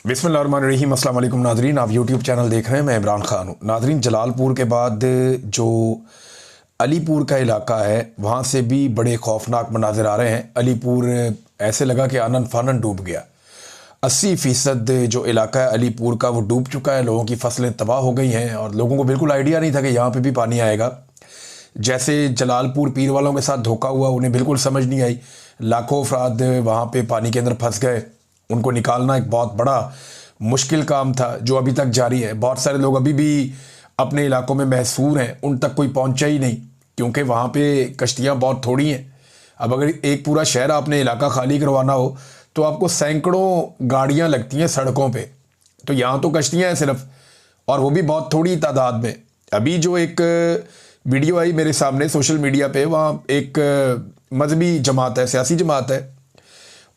बिस्मिल्लाहिर्रहमानिर्रहीम। अस्सलाम वालेकुम नाजरीन, आप यूट्यूब चैनल देख रहे हैं। मैं इमरान खान हूँ। नाजरीन, जलालपुर के बाद जो अलीपुर का इलाका है वहाँ से भी बड़े खौफनाक मनाजिर आ रहे हैं। अलीपुर ऐसे लगा कि आनन फानन डूब गया। 80% जो इलाका है अलीपुर का वो डूब चुका है। लोगों की फसलें तबाह हो गई हैं और लोगों को बिल्कुल आइडिया नहीं था कि यहाँ पे भी पानी आएगा। जैसे जलालपुर पीर वालों के साथ धोखा हुआ, उन्हें बिल्कुल समझ नहीं आई। लाखों अफराद वहाँ पे पानी के अंदर फंस गए। उनको निकालना एक बहुत बड़ा मुश्किल काम था जो अभी तक जारी है। बहुत सारे लोग अभी भी अपने इलाकों में महसूर हैं, उन तक कोई पहुँचा ही नहीं क्योंकि वहाँ पे कश्तियाँ बहुत थोड़ी हैं। अब अगर एक पूरा शहर आपने इलाका खाली करवाना हो तो आपको सैकड़ों गाड़ियाँ लगती हैं सड़कों पे। तो यहाँ तो कश्तियाँ हैं सिर्फ, और वो भी बहुत थोड़ी तादाद में। अभी जो एक वीडियो आई मेरे सामने सोशल मीडिया पे, वहाँ एक मजहबी जमात है, सियासी जमात है,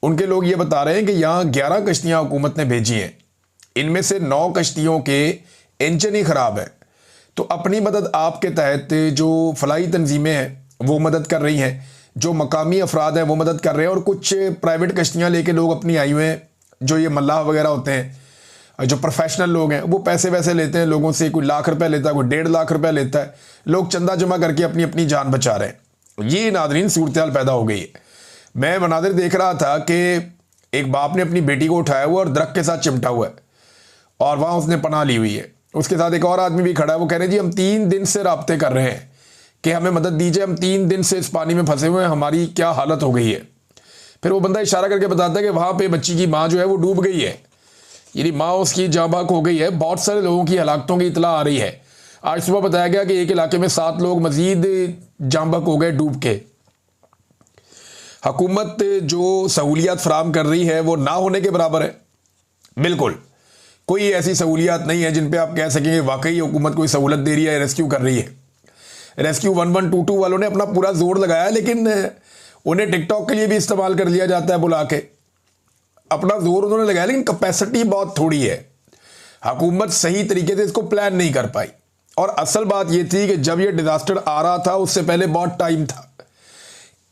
उनके लोग ये बता रहे हैं कि यहाँ 11 कश्तियाँ हुकूमत ने भेजी हैं। इनमें से 9 कश्तियों के इंजन ही ख़राब है। तो अपनी मदद आपके तहत जो फलाही तंजीमें हैं वो मदद कर रही हैं, जो मकामी अफराद हैं वो मदद कर रहे हैं, और कुछ प्राइवेट कश्तियाँ लेके लोग अपनी आई हुए हैं। जो ये मल्लाह वगैरह होते हैं, जो प्रोफेशनल लोग हैं, वो पैसे वैसे लेते हैं लोगों से। कोई लाख रुपए लेता है, कोई 1.5 लाख रुपए लेता है। लोग चंदा जमा करके अपनी अपनी जान बचा रहे हैं। ये नादरीन सूरत हाल पैदा हो गई है। मैं मनाजिर देख रहा था कि एक बाप ने अपनी बेटी को उठाया हुआ और दरख्त के साथ चिमटा हुआ है और वहाँ उसने पनाह ली हुई है। उसके साथ एक और आदमी भी खड़ा है। वो कह रहे जी हम 3 दिन से राब्ते कर रहे हैं कि हमें मदद दीजिए, हम 3 दिन से इस पानी में फंसे हुए हैं, हमारी क्या हालत हो गई है। फिर वो बंदा इशारा करके बताता है कि वहाँ पे बच्ची की माँ जो है वो डूब गई है, यानी माँ उसकी जाँ बहक हो गई है। बहुत सारे लोगों की हलाकतों की इतला आ रही है। आज सुबह बताया गया कि एक इलाके में 7 लोग मजीद जाँ बहक हो गए डूब के। हुकूमत जो सहूलियात फराम कर रही है वो ना होने के बराबर है। बिल्कुल कोई ऐसी सहूलियात नहीं है जिन पे आप कह सकेंगे वाकई हुकूमत कोई सहूलत दे रही है, रेस्क्यू कर रही है। रेस्क्यू 1122 वालों ने अपना पूरा जोर लगाया, लेकिन उन्हें टिकटॉक के लिए भी इस्तेमाल कर लिया जाता है बुला के। अपना जोर उन्होंने लगाया लेकिन कैपेसिटी बहुत थोड़ी है। हुकूमत सही तरीके से इसको प्लान नहीं कर पाई। और असल बात यह थी कि जब यह डिजास्टर आ रहा था उससे पहले बहुत टाइम था।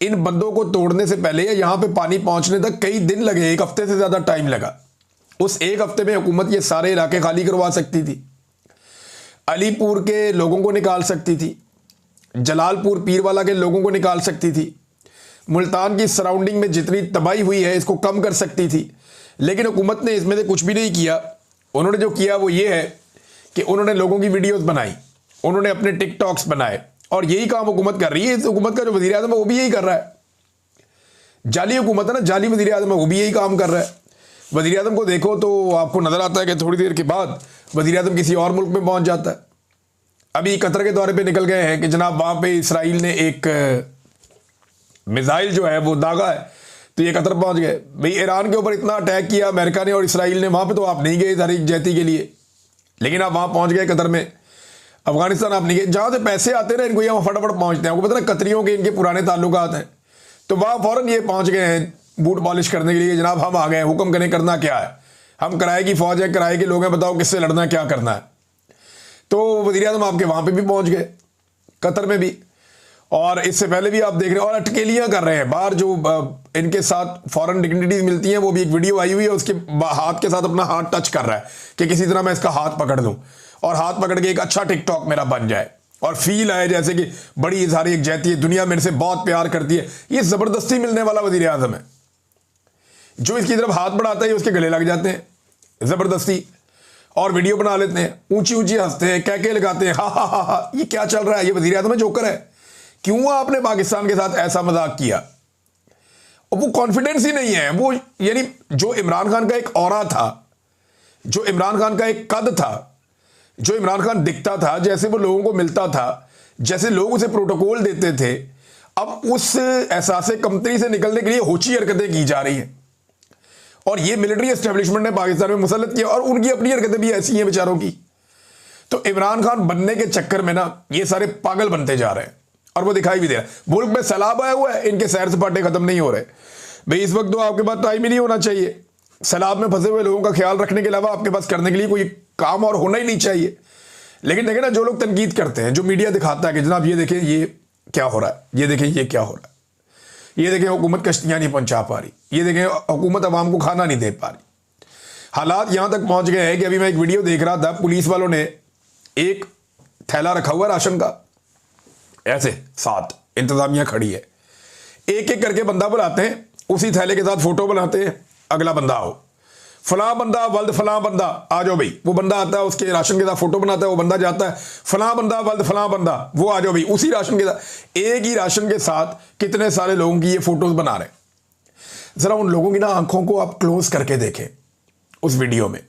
इन बंदों को तोड़ने से पहले या यहां पे पानी पहुंचने तक कई दिन लगे, 1 हफ्ते से ज्यादा टाइम लगा। उस 1 हफ्ते में हुकूमत ये सारे इलाके खाली करवा सकती थी, अलीपुर के लोगों को निकाल सकती थी, जलालपुर पीरवाला के लोगों को निकाल सकती थी, मुल्तान की सराउंडिंग में जितनी तबाही हुई है इसको कम कर सकती थी। लेकिन हुकूमत ने इसमें से कुछ भी नहीं किया। उन्होंने जो किया वो ये है कि उन्होंने लोगों की वीडियोस बनाई, उन्होंने अपने टिकटॉक्स बनाए, और यही काम हुकूमत कर रही है। इस हुकूमत का जो वज़ीर आज़म है वो भी यही कर रहा है। जाली हुकूमत है ना, जाली वज़ीर आज़म है, वो भी यही काम कर रहा है। वज़ीर आज़म को देखो तो आपको नज़र आता है कि थोड़ी देर के बाद वज़ीर आज़म किसी और मुल्क में पहुंच जाता है। अभी कतर के दौरे पे निकल गए हैं कि जनाब वहाँ पे इसराइल ने एक मिसाइल जो है वो दागा है, तो ये कतर पहुँच गए। भाई ईरान के ऊपर इतना अटैक किया अमेरिका ने और इसराइल ने, वहाँ पर तो आप नहीं गए तारीख जैती के लिए, लेकिन आप वहाँ पहुँच गए कतर में। अफगानिस्तान आप नहीं गए, जहाँ से पैसे आते हैं इनको यहाँ फटाफट पहुँचते हैं। आपको पता ना कतरियों के इनके पुराने ताल्लुकात हैं, तो वहाँ फ़ौरन ये पहुँच गए हैं बूट पॉलिश करने के लिए। जनाब हम आ गए, हुक्म करें, करना क्या है, हम किराए की फ़ौज है, किराए के लोग हैं, बताओ किससे लड़ना है, क्या करना है। तो वज़ीर आज़म आपके वहाँ पर भी पहुँच गए, कतर में भी। और इससे पहले भी आप देख रहे हैं, और अटकेलियाँ कर रहे हैं बाहर। जो इनके साथ फॉरेन डिग्निटीज मिलती हैं, वो भी एक वीडियो आई हुई है, उसके हाथ के साथ अपना हाथ टच कर रहा है कि किसी तरह मैं इसका हाथ पकड़ लूँ और हाथ पकड़ के एक अच्छा टिकटॉक मेरा बन जाए और फील आए जैसे कि बड़ी इजहारी एक जैती है, दुनिया मेरे से बहुत प्यार करती है। ये ज़बरदस्ती मिलने वाला वज़ीर आज़म है। जो इसकी तरफ हाथ बढ़ाता है उसके गले लग जाते हैं ज़बरदस्ती, और वीडियो बना लेते हैं, ऊंची ऊंची हंसते हैं, कहके लगाते हैं, हा हा हा हा। ये क्या चल रहा है? ये वज़ीर आज़म है, जोकर है। क्यों आपने पाकिस्तान के साथ ऐसा मजाक किया? और वो कॉन्फिडेंस ही नहीं है। वो यानी जो इमरान खान का एक ऑरा था, जो इमरान खान का एक कद था, जो इमरान खान दिखता था, जैसे वो लोगों को मिलता था, जैसे लोग उसे प्रोटोकॉल देते थे, अब उस एहसास कमतरी से निकलने के लिए होची हरकतें की जा रही हैं। और ये मिलिट्री एस्टेब्लिशमेंट ने पाकिस्तान में मुसल्लत किया, और उनकी अपनी हरकतें भी ऐसी हैं बेचारों की। तो इमरान खान बनने के चक्कर में ना ये सारे पागल बनते जा रहे हैं, और वो दिखाई भी दे रहा है। मुल्क में सैलाब आया हुआ है, इनके सैर सपाटे खत्म नहीं हो रहे। भाई इस वक्त तो आपके पास टाइम ही नहीं होना चाहिए। सैलाब में फंसे हुए लोगों का ख्याल रखने के अलावा आपके पास करने के लिए कोई काम और होना ही नहीं चाहिए। लेकिन देखें ना, जो लोग तनकीद करते हैं, जो मीडिया दिखाता है कि जनाब ये देखें ये क्या हो रहा है, ये देखें ये क्या हो रहा है, ये देखें हुकूमत कश्तियाँ नहीं पहुँचा पा रही, ये देखें हुकूमत अवाम को खाना नहीं दे पा रही, हालात यहां तक पहुंच गए हैं कि अभी मैं एक वीडियो देख रहा था, पुलिस वालों ने एक थैला रखा हुआ राशन का, ऐसे साथ इंतजामिया खड़ी है, एक एक करके बंदा बुलाते हैं, उसी थैले के साथ फोटो बनाते हैं, अगला बंदा आओ, फलां बंदा वल्द फलां बंदा आ जाओ भाई, वो बंदा आता है, उसके राशन के साथ फोटो बनाता है, वो बंदा जाता है, फलां बंदा वल्द फलां बंदा, वो आ जाओ भाई, उसी राशन के साथ, एक ही राशन के साथ कितने सारे लोगों की ये फोटोज बना रहे हैं। जरा उन लोगों की ना आंखों को आप क्लोज करके देखें, उस वीडियो में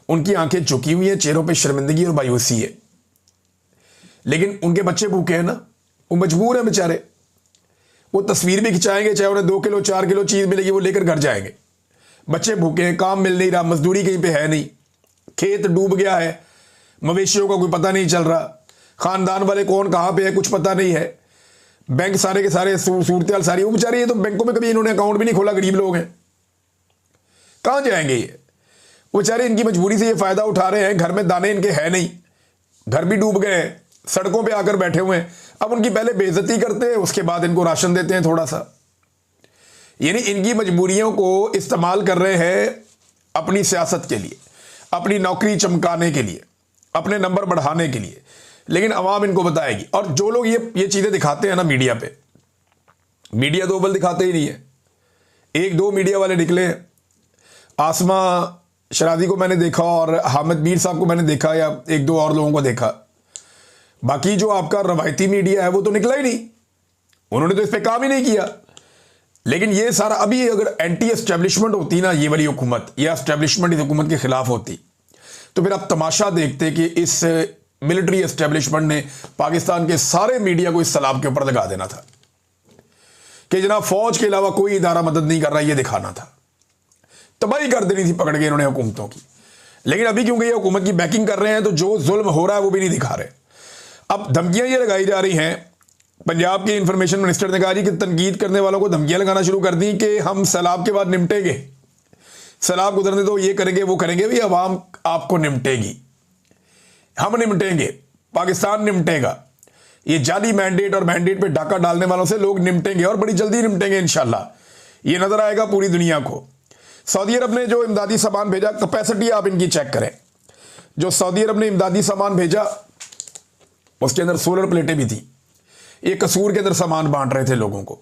उनकी आंखें झुकी हुई हैं, चेहरों पे शर्मिंदगी और मायूसी है, लेकिन उनके बच्चे भूखे हैं ना, वो मजबूर है बेचारे, वो तस्वीर भी खिंचाएंगे, चाहे उन्हें 2 किलो 4 किलो चीज मिलेगी वो लेकर घर जाएंगे। बच्चे भूखे हैं, काम मिल नहीं रहा, मजदूरी कहीं पे है नहीं, खेत डूब गया है, मवेशियों का कोई पता नहीं चल रहा, खानदान वाले कौन कहां पे है कुछ पता नहीं है, बैंक सारे के सारे सूरत हाल सारी, वो बेचारे ये तो बैंकों में कभी इन्होंने अकाउंट भी नहीं खोला, गरीब लोग हैं, कहां जाएंगे ये? वो बेचारे इनकी मजबूरी से ये फायदा उठा रहे हैं, घर में दाने इनके है नहीं, घर भी डूब गए हैं, सड़कों पे आकर बैठे हुए हैं, अब उनकी पहले बेइज्जती करते हैं, उसके बाद इनको राशन देते हैं थोड़ा सा। यानी इनकी मजबूरियों को इस्तेमाल कर रहे हैं अपनी सियासत के लिए, अपनी नौकरी चमकाने के लिए, अपने नंबर बढ़ाने के लिए, लेकिन अवाम इनको बताएगी। और जो लोग ये चीजें दिखाते हैं ना मीडिया पे, मीडिया दो बल दिखाते ही नहीं है, 1-2 मीडिया वाले निकले, आसमा शरादी को मैंने देखा और हामिद मीर साहब को मैंने देखा, या 1-2 और लोगों को देखा, बाकी जो आपका रवायती मीडिया है वो तो निकला ही नहीं, उन्होंने तो इस पर काम ही नहीं किया। लेकिन ये सारा, अभी अगर एंटी एस्टेब्लिशमेंट होती ना ये वाली हुकूमत, या एस्टेब्लिशमेंट इस हुकूमत के खिलाफ होती, तो फिर आप तमाशा देखते कि इस मिलिट्री एस्टेब्लिशमेंट ने पाकिस्तान के सारे मीडिया को इस सलाब के ऊपर लगा देना था कि जनाब फौज के अलावा कोई इदारा मदद नहीं कर रहा, ये दिखाना था, तबाही कर देनी थी पकड़ के इन्होंने हुकूमतों की। लेकिन अभी क्योंकि ये हुकूमत की बैकिंग कर रहे हैं तो जो जुल्म हो रहा है वो भी नहीं दिखा रहे। अब धमकियां ये लगाई जा रही हैं, पंजाब के इंफॉर्मेशन मिनिस्टर ने कहा जी कि तनकीद करने वालों को धमकियां लगाना शुरू कर दी कि हम सैलाब के बाद निपटेंगे, सैलाब गुजरने दो, ये करेंगे वो करेंगे, भाई अवाम आपको निपटेगी, हम निपटेंगे, पाकिस्तान निपटेगा, ये जाली मैंडेट और मैंडेट पे डाका डालने वालों से लोग निपटेंगे और बड़ी जल्दी निपटेंगे इंशाल्लाह, ये नजर आएगा पूरी दुनिया को। सऊदी अरब ने जो इमदादी सामान भेजा, कैपेसिटी आप इनकी चेक करें, जो सऊदी अरब ने इमदादी सामान भेजा उसके अंदर सोलर प्लेटें भी थी, ये कसूर के अंदर सामान बांट रहे थे लोगों को,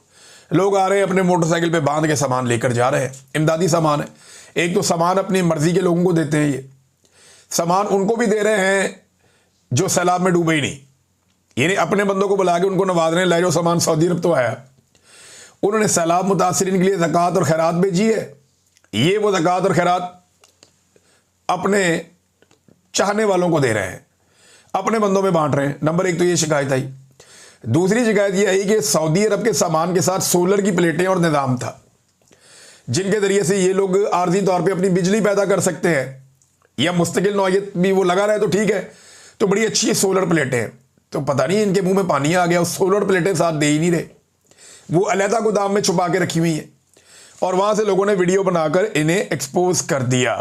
लोग आ रहे हैं अपने मोटरसाइकिल पे बांध के सामान लेकर जा रहे हैं, इमदादी सामान है। एक तो सामान अपनी मर्जी के लोगों को देते हैं, ये सामान उनको भी दे रहे हैं जो सैलाब में डूबे ही नहीं, यानी अपने बंदों को बुला के उनको नवाज रहे हैं, ले जाओ सामान, सऊदी अरब तो आया। उन्होंने सैलाब मुतासरीन के लिए ज़कात और खैरात भेजी है, ये वो ज़कात और खैरात अपने चाहने वालों को दे रहे हैं, अपने बंदों में बांट रहे हैं। नंबर 1 तो ये शिकायत आई। दूसरी शिकायत ये आई कि सऊदी अरब के सामान के साथ सोलर की प्लेटें और निज़ाम था जिनके जरिए से ये लोग आर्जी तौर पे अपनी बिजली पैदा कर सकते हैं, या मुस्तकिल नौयत भी वो लगा रहे तो ठीक है, तो बड़ी अच्छी सोलर प्लेटें हैं। तो पता नहीं इनके मुंह में पानी आ गया, उस सोलर प्लेटें साथ दे ही नहीं रहे, वो अलहदा गोदाम में छुपा के रखी हुई है, और वहां से लोगों ने वीडियो बनाकर इन्हें एक्सपोज कर दिया।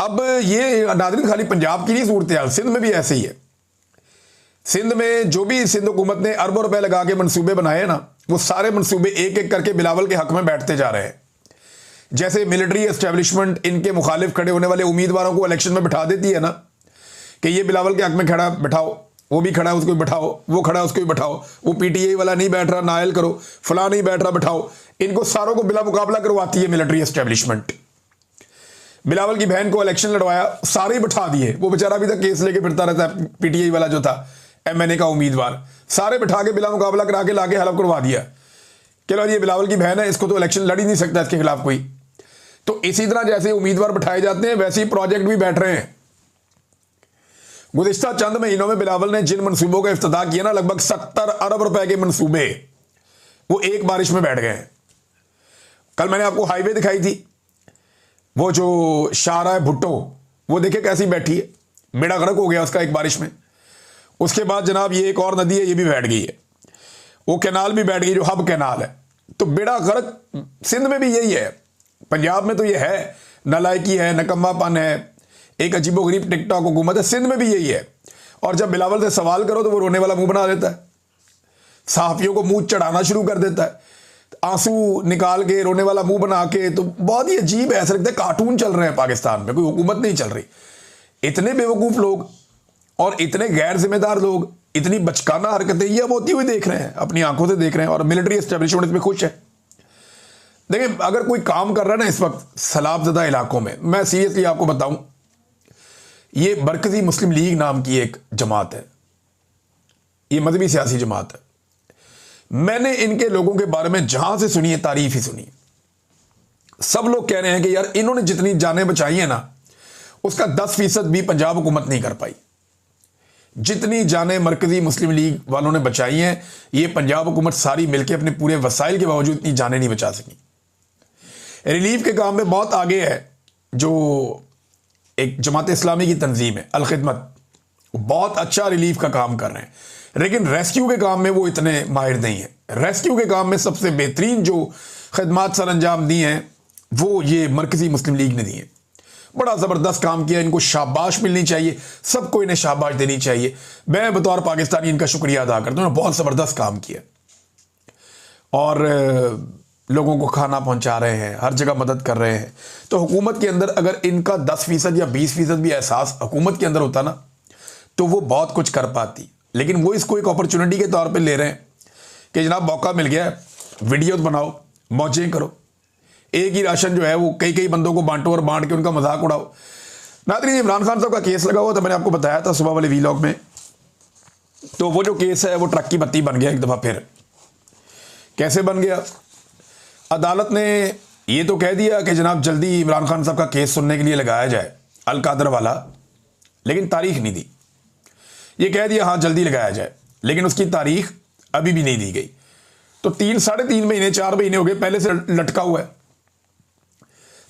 अब ये नाज़रीन खाली पंजाब की नहीं सूरत हाल, सिंध में भी ऐसे ही है। सिंध में जो भी सिंध हुकूमत ने अरबों रुपए लगा के मनसूबे बनाए ना, वो सारे मनसूबे एक एक करके बिलावल के हक में बैठते जा रहे हैं। जैसे मिलिट्री एस्टेब्लिशमेंट इनके मुखालिफ खड़े होने वाले उम्मीदवारों को इलेक्शन में बिठा देती है ना, कि ये बिलावल के हक में खड़ा बैठाओ, वो भी खड़ा है उसको भी बैठाओ, वो खड़ा है उसको भी बैठाओ, वो पीटीआई वाला नहीं बैठ रहा नायल करो, फला नहीं बैठ रहा बैठाओ, इनको सारों को बिला मुकाबला करवाती है मिलिट्री एस्टेब्लिशमेंट। बिलावल की बहन को इलेक्शन लड़वाया, सारे ही बैठा दिए, वो बेचारा अभी तक केस लेके फिरता रहता है, पीटीआई वाला जो था एमएनए का उम्मीदवार, सारे बिठा के बिला मुकाबला करा के लाके हलफ करवा दिया कि लो ये बिलावल की बहन है, इसको तो इलेक्शन लड़ ही नहीं सकता इसके खिलाफ कोई। तो इसी तरह जैसे उम्मीदवार बिठाए जाते हैं वैसे ही प्रोजेक्ट भी बैठ रहे हैं। गुज़िश्ता चंद महीनों में बिलावल ने जिन मनसूबों का इफ्तिताह किया ना, लगभग 70 अरब रुपए के मनसूबे वो एक बारिश में बैठ गए हैं। कल मैंने आपको हाईवे दिखाई थी, वो जो शाहराह भुट्टो, वो देखे कैसी बैठी है, बेड़ा गर्क हो गया उसका एक बारिश में। उसके बाद जनाब ये एक और नदी है, ये भी बैठ गई है, वो कैनाल भी बैठ गई जो हब कैनाल है। तो बेड़ा गर्क सिंध में भी यही है, पंजाब में तो ये है, नालायकी है, नकम्मापन है, एक अजीबोगरीब टिकटॉक हुकूमत है। सिंध में भी यही है। और जब बिलावल से सवाल करो तो वो रोने वाला मुंह बना देता है, सहाफियों को मुंह चढ़ाना शुरू कर देता है। आंसू निकाल के, रोने वाला मुंह बना के, तो बहुत ही अजीब है, ऐसा लगता है कार्टून चल रहे हैं पाकिस्तान में, कोई हुकूमत नहीं चल रही। इतने बेवकूफ लोग और इतने गैर जिम्मेदार लोग, इतनी बचकाना हरकतें ये अब होती हुई देख रहे हैं, अपनी आंखों से देख रहे हैं, और मिलिट्री एस्टेब्लिशमेंट इसमें खुश है। देखिए, अगर कोई काम कर रहा है ना इस वक्त सैलाबज़दा इलाकों में, मैं सीरियसली आपको बताऊं, ये मरकजी मुस्लिम लीग नाम की एक जमात है, ये मजहबी सियासी जमात है। मैंने इनके लोगों के बारे में जहां से सुनी है तारीफ ही सुनी है। सब लोग कह रहे हैं कि यार इन्होंने जितनी जानें बचाई हैं ना, उसका 10% भी पंजाब हुकूमत नहीं कर पाई। जितनी जानें मरकजी मुस्लिम लीग वालों ने बचाई हैं, ये पंजाब हुकूमत सारी मिलकर अपने पूरे वसाइल के बावजूद इतनी जानें नहीं बचा सकी। रिलीफ के काम में बहुत आगे है जो एक जमात इस्लामी की तंजीम है अल खिदमत, बहुत अच्छा रिलीफ का काम कर रहे हैं, लेकिन रेस्क्यू के काम में वो इतने माहिर नहीं है। रेस्क्यू के काम में सबसे बेहतरीन जो खदमात सर अंजाम दी हैं वो ये मरकजी मुस्लिम लीग ने दी है। बड़ा ज़बरदस्त काम किया, इनको शाबाश मिलनी चाहिए, सबको इन्हें शाबाश देनी चाहिए। मैं बतौर पाकिस्तानी इनका शुक्रिया अदा करता हूँ, बहुत ज़बरदस्त काम किया और लोगों को खाना पहुंचा रहे हैं, हर जगह मदद कर रहे हैं। तो हुकूमत के अंदर अगर इनका 10% या 20% भी एहसास हुकूमत के अंदर होता ना, तो वो बहुत कुछ कर पाती। लेकिन वो इसको एक अपॉर्चुनिटी के तौर पे ले रहे हैं कि जनाब मौका मिल गया है, वीडियो बनाओ, मौजें करो, एक ही राशन जो है वो कई कई बंदों को बांटो और बांट के उनका मजाक उड़ाओ। नाज़रीन, इमरान खान साहब का केस लगा हुआ था, मैंने आपको बताया था सुबह वाले वीलॉग में। तो वो जो केस है वो ट्रक की बत्ती बन गया एक दफ़ा फिर। कैसे बन गया? अदालत ने ये तो कह दिया कि जनाब जल्दी इमरान खान साहब का केस सुनने के लिए लगाया जाए, अल कादर वाला, लेकिन तारीख नहीं दी। ये कह दिया हाँ जल्दी लगाया जाए, लेकिन उसकी तारीख अभी भी नहीं दी गई। तो 3-3.5 महीने 4 महीने हो गए पहले से लटका हुआ है,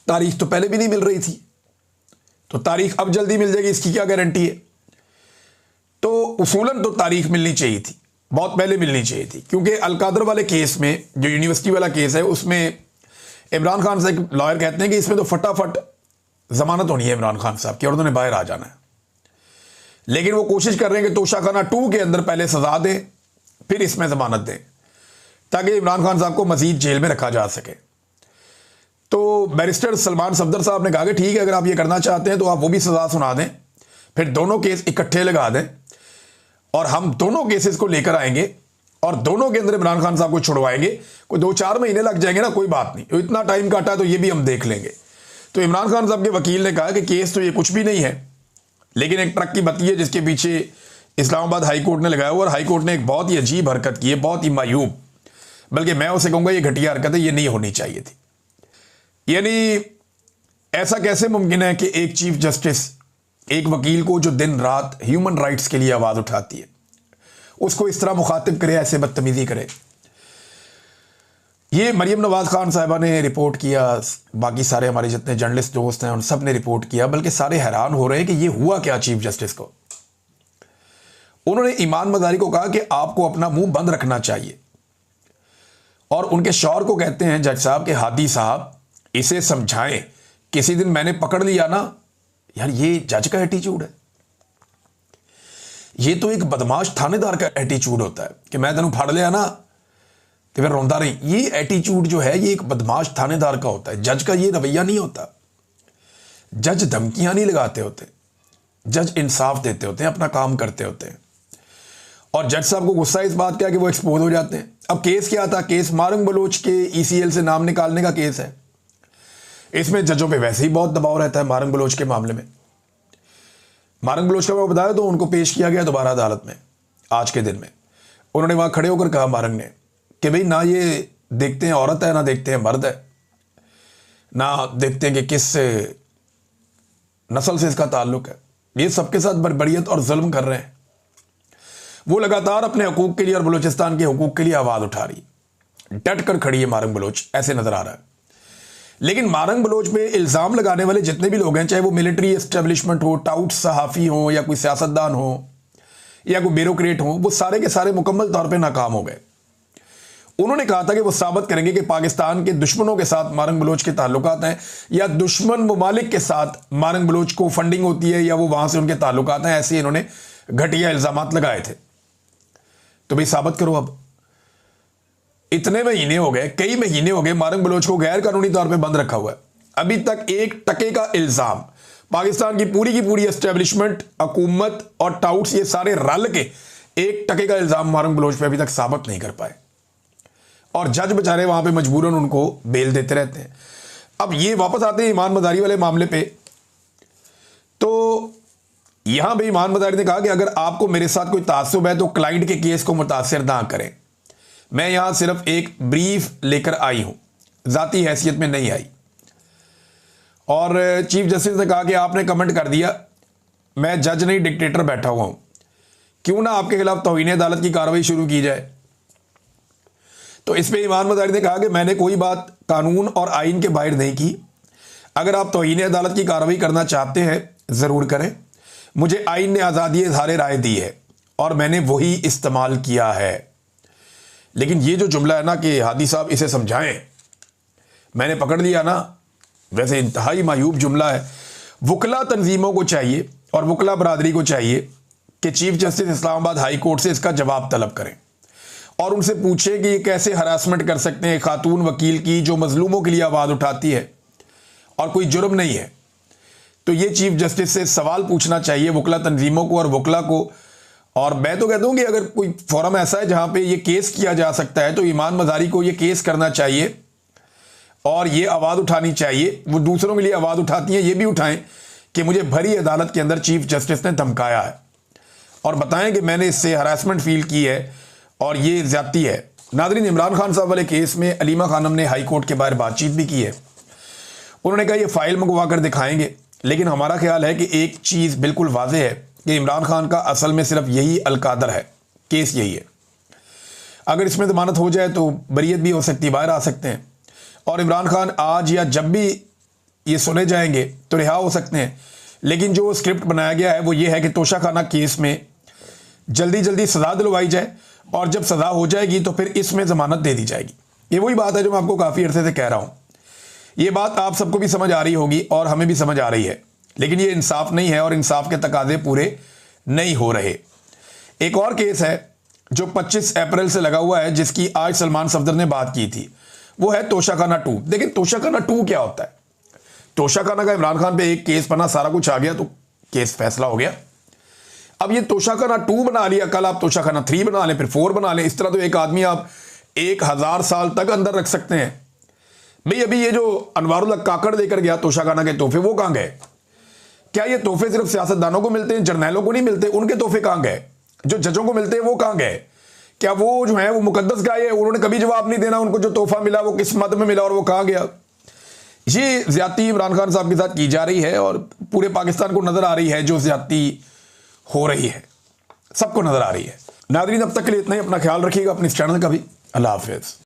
तारीख तो पहले भी नहीं मिल रही थी, तो तारीख अब जल्दी मिल जाएगी इसकी क्या गारंटी है? तो उसूलन तो तारीख मिलनी चाहिए थी, बहुत पहले मिलनी चाहिए थी, क्योंकि अल कादर वाले केस में, जो यूनिवर्सिटी वाला केस है, उसमें इमरान खान से एक लॉयर कहते हैं कि इसमें तो फटाफट जमानत होनी है इमरान खान साहब की और उन्होंने बाहर आ जाना है। लेकिन वो कोशिश कर रहे हैं कि तोशाखाना 2 के अंदर पहले सजा दें, फिर इसमें जमानत दें, ताकि इमरान खान साहब को मजीद जेल में रखा जा सके। तो बैरिस्टर सलमान सफदर साहब ने कहा कि ठीक है, अगर आप ये करना चाहते हैं तो आप वो भी सजा सुना दें, फिर दोनों केस इकट्ठे लगा दें और हम दोनों केसेस को लेकर आएंगे और दोनों के अंदर इमरान खान साहब को छुड़वाएंगे। कोई 2-4 महीने लग जाएंगे ना, कोई बात नहीं, तो इतना टाइम काटा तो ये भी हम देख लेंगे। तो इमरान खान साहब के वकील ने कहा कि केस तो ये कुछ भी नहीं है, लेकिन एक ट्रक की बत्ती है जिसके पीछे इस्लामाबाद हाई कोर्ट ने लगाया हुआ, और हाई कोर्ट ने एक बहुत ही अजीब हरकत की है, बहुत ही मायूब, बल्कि मैं उसे कहूँगा ये घटिया हरकत है, ये नहीं होनी चाहिए थी। यानी ऐसा कैसे मुमकिन है कि एक चीफ जस्टिस एक वकील को जो दिन रात ह्यूमन राइट्स के लिए आवाज़ उठाती है, उसको इस तरह मुखातिब करे, ऐसे बदतमीजी करे। ये मरियम नवाज खान साहिबा ने रिपोर्ट किया, बाकी सारे हमारे जितने जर्नलिस्ट दोस्त हैं उन सब ने रिपोर्ट किया, बल्कि सारे हैरान हो रहे हैं कि ये हुआ क्या चीफ जस्टिस को। उन्होंने ईमान मजारी को कहा कि आपको अपना मुंह बंद रखना चाहिए, और उनके शौहर को कहते हैं जज साहब के हादी साहब इसे समझाएं, किसी दिन मैंने पकड़ लिया ना, यार ये जज का एटीट्यूड है, ये तो एक बदमाश थानेदार का एटीट्यूड होता है कि मैं तेनों फाड़ लिया ना तो फिर रोंदा नहीं। ये एटीट्यूड जो है ये एक बदमाश थानेदार का होता है, जज का ये रवैया नहीं होता। जज धमकियां नहीं लगाते होते, जज इंसाफ देते होते हैं, अपना काम करते होते हैं। और जज साहब को गुस्सा इस बात का कि वो एक्सपोज हो जाते हैं। अब केस क्या था? केस मारंग बलोच के ECL से नाम निकालने का केस है। इसमें जजों पे वैसे ही बहुत दबाव रहता है मारंग बलोच के मामले में। मारंग बलोच का मैं बताया तो उनको पेश किया गया दोबारा अदालत में आज के दिन में। उन्होंने वहां खड़े होकर कहा मारंग ने कि भाई ना ये देखते हैं औरत है, ना देखते हैं मर्द है, ना देखते हैं कि किस नस्ल से इसका ताल्लुक है, ये सबके साथ बर्बरियत और जुल्म कर रहे हैं। वो लगातार अपने हकूक के लिए और बलूचिस्तान के हकूक के लिए आवाज उठा रही, डट कर खड़ी है मारंग बलोच, ऐसे नजर आ रहा है। लेकिन मारंग बलोच पे इल्ज़ाम लगाने वाले जितने भी लोग हैं, चाहे वो मिलिट्री एस्टेब्लिशमेंट हो, टाउट सहाफ़ी हो, या कोई सियासतदान हो, या कोई ब्यूरोक्रेट हो, वो सारे के सारे मुकम्मल तौर पे नाकाम हो गए। उन्होंने कहा था कि वो साबित करेंगे कि पाकिस्तान के दुश्मनों के साथ मारंग बलोच के ताल्लुकात हैं, या दुश्मन ममालिक के साथ मारंग बलोच को फंडिंग होती है, या वो वहां से उनके ताल्लुकात हैं। ऐसे इन्होंने घटिया इल्ज़ामात लगाए थे। तो भाई साबित करो अब। इतने महीने हो गए, कई महीने हो गए मारंग बलोच को गैर कानूनी तौर पे बंद रखा हुआ है। अभी तक 1 टके का इल्जाम पाकिस्तान की पूरी एस्टेब्लिशमेंट, हुकूमत और टाउट्स ये सारे रल के 1 टके का इल्जाम मारंग बलोच पे अभी तक साबित नहीं कर पाए, और जज बेचारे वहां पे मजबूरन उनको बेल देते रहते हैं। अब ये वापस आते हैं ईमान मदारी वाले मामले पे। तो यहां भी ईमान मदारी ने कहा कि अगर आपको मेरे साथ कोई तासुब है तो क्लाइंट के केस को मुतासिर ना करें। मैं यहां सिर्फ एक ब्रीफ लेकर आई हूं, जाती हैसियत में नहीं आई। और चीफ जस्टिस ने कहा कि आपने कमेंट कर दिया, मैं जज नहीं डिक्टेटर बैठा हुआ हूं, क्यों ना आपके खिलाफ तौहीन अदालत की कार्रवाई शुरू की जाए। तो इस पे ईमान मदारी ने कहा कि मैंने कोई बात कानून और आइन के बाहर नहीं की। अगर आप तौहीन अदालत की कार्रवाई करना चाहते हैं ज़रूर करें, मुझे आइन ने आज़ादी इज़हार राय दी है और मैंने वही इस्तेमाल किया है। लेकिन ये जो जुमला है ना कि हादी साहब इसे समझाएं, मैंने पकड़ लिया ना, वैसे इंतहाई मायूब जुमला है। वकला तंजीमों को चाहिए और वकला बरादरी को चाहिए कि chief justice Islamabad high court से इसका जवाब तलब करें और उनसे पूछें कि ये कैसे हरासमेंट कर सकते हैं खातून वकील की जो मजलूमों के लिए आवाज़ उठाती है और कोई जुर्म नहीं है। तो ये चीफ जस्टिस से सवाल पूछना चाहिए वकला तंजीमों को और वकला को। और मैं तो कहता हूँ कि अगर कोई फोरम ऐसा है जहाँ पे ये केस किया जा सकता है तो ईमान मज़ारी को ये केस करना चाहिए और ये आवाज़ उठानी चाहिए। वो दूसरों के लिए आवाज़ उठाती हैं, ये भी उठाएं कि मुझे भरी अदालत के अंदर चीफ जस्टिस ने धमकाया है और बताएं कि मैंने इससे हरासमेंट फील की है और ये ज्यादती है। नाज़रीन, इमरान खान साहब वाले केस में अलीमा खानम ने हाई कोर्ट के बाहर बातचीत भी की है। उन्होंने कहा ये फाइल मंगवा कर दिखाएंगे, लेकिन हमारा ख्याल है कि एक चीज़ बिल्कुल वाज़ेह है कि इमरान खान का असल में सिर्फ यही अलकादर है, केस यही है। अगर इसमें ज़मानत हो जाए तो बरीयत भी हो सकती है, बाहर आ सकते हैं और इमरान खान आज या जब भी ये सुने जाएंगे तो रिहा हो सकते हैं। लेकिन जो स्क्रिप्ट बनाया गया है वो ये है कि तोशाखाना केस में जल्दी सज़ा दिलवाई जाए और जब सज़ा हो जाएगी तो फिर इसमें ज़मानत दे दी जाएगी। ये वही बात है जो मैं आपको काफ़ी अरसे से कह रहा हूँ। ये बात आप सबको भी समझ आ रही होगी और हमें भी समझ आ रही है, लेकिन ये इंसाफ नहीं है और इंसाफ के तकाजे पूरे नहीं हो रहे। एक और केस है जो 25 अप्रैल से लगा हुआ है, जिसकी आज सलमान सफदर ने बात की थी, वो है तोशाखाना 2। देखिए तोशाखाना 2 क्या होता है। तोशाखाना का इमरान खान पे एक केस बना, सारा कुछ आ गया तो केस फैसला हो गया। अब ये तोशाखाना 2 बना लिया, कल आप तोशाखाना 3 बना लें, फिर 4 बना लें। इस तरह तो एक आदमी आप 1000 साल तक अंदर रख सकते हैं। भाई अभी ये जो अनवारुल हक काकड़ लेकर गया तोशाखाना के तोहफे, वो कहां गए? क्या ये तोहफे सिर्फ सियासतदानों को मिलते हैं, जर्नैलों को नहीं मिलते? उनके तोहफे कहां गए? जो जजों को मिलते हैं वो कहां गए? क्या वो जो है वो मुकद्दस गाय है? उन्होंने कभी जवाब नहीं देना उनको जो तोहफा मिला वो किस मद में मिला और वो कहां गया? ये ज्यादती इमरान खान साहब के साथ की जा रही है और पूरे पाकिस्तान को नजर आ रही है जो ज्यादती हो रही है, सबको नजर आ रही है। नाज़रीन, अब तक के लिए इतना ही। अपना ख्याल रखिएगा, अपने इस चैनल का भी। अल्लाह हाफिज़।